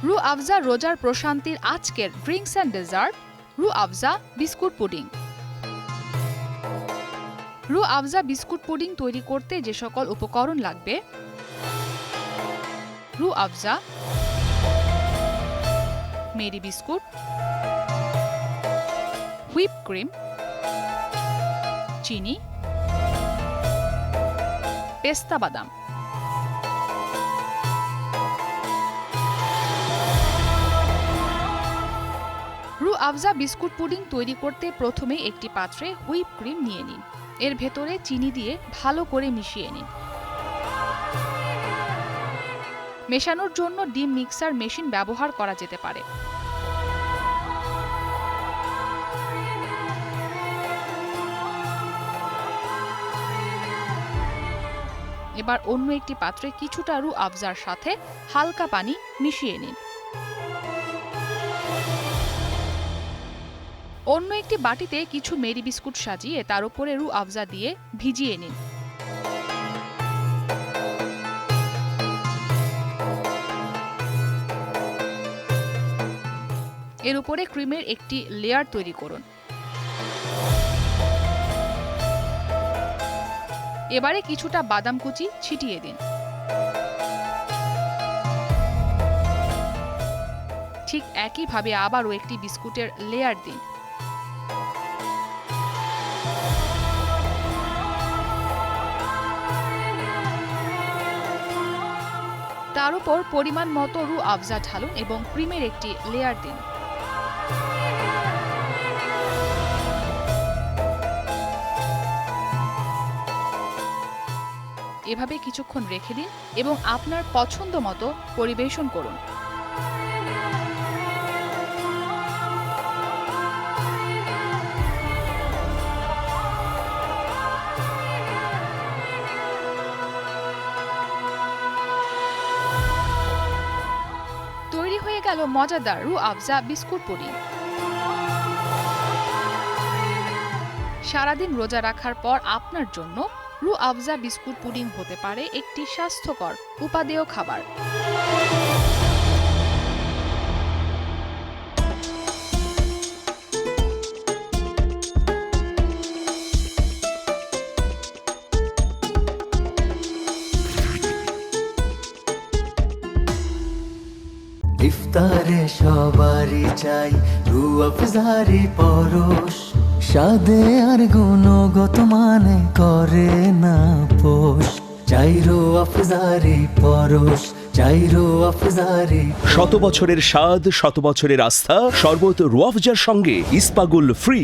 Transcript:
রু আফজা রোজার প্রশান্তির আজকের ড্রিঙ্কস অ্যান্ড ডেজার্ট রু আফজা বিস্কুট পুডিং। রু আফজা বিস্কুট পুডিং তৈরি করতে যে সকল উপকরণ লাগবে: রু Afza, Mary biscuit, whip cream, চিনি, পেস্তা বাদাম। রু আফজা বিস্কুট পুডিং তৈরি করতে প্রথমে একটি পাত্রে হুইপ ক্রিম নিয়ে নিন। এর ভেতরে চিনি দিয়ে ভালো করে মিশিয়ে নিন। মেশানোর জন্য ডিম মিক্সার মেশিন ব্যবহার করা যেতে পারে। এবার অন্য একটি পাত্রে কিছুটা রু আফজার সাথে হালকা পানি মিশিয়ে নিন। অন্য একটি বাটিতে কিছু মেরি বিস্কুট সাজিয়ে তার উপরে রু আফজা দিয়ে ভিজিয়ে নিন। এর উপরে ক্রিমের একটি লেয়ার তৈরি করুন। এবারে কিছুটা বাদাম কুচি ছিটিয়ে দিন। ঠিক একইভাবে আবারও একটি বিস্কুটের লেয়ার দিন। তার উপর পরিমাণ মতো রু আফজা ঢালুন এবং ক্রিমের একটি লেয়ার দিন। এভাবে কিছুক্ষণ রেখে দিন এবং আপনার পছন্দ মতো পরিবেশন করুন। তৈরি হয়ে গেল মজাদার রু আফজা বিস্কুট পুডিং। সারাদিন রোজা রাখার পর আপনার জন্য রু আফজা বিস্কুট পুডিং হতে পারে একটি স্বাস্থ্যকর উপাদেয় খাবার। ইফতারে সবারই চাই রু আফজারি পরশ, স্বাদে আর গুণগত মানে করে না পোষ। চাই রু আফজারি পরশ, চাই রু আফজারি। শত বছরের স্বাদ, শত বছরের আস্থা, শরবত রু আফজার সঙ্গে ইস্পাগুল ফ্রি।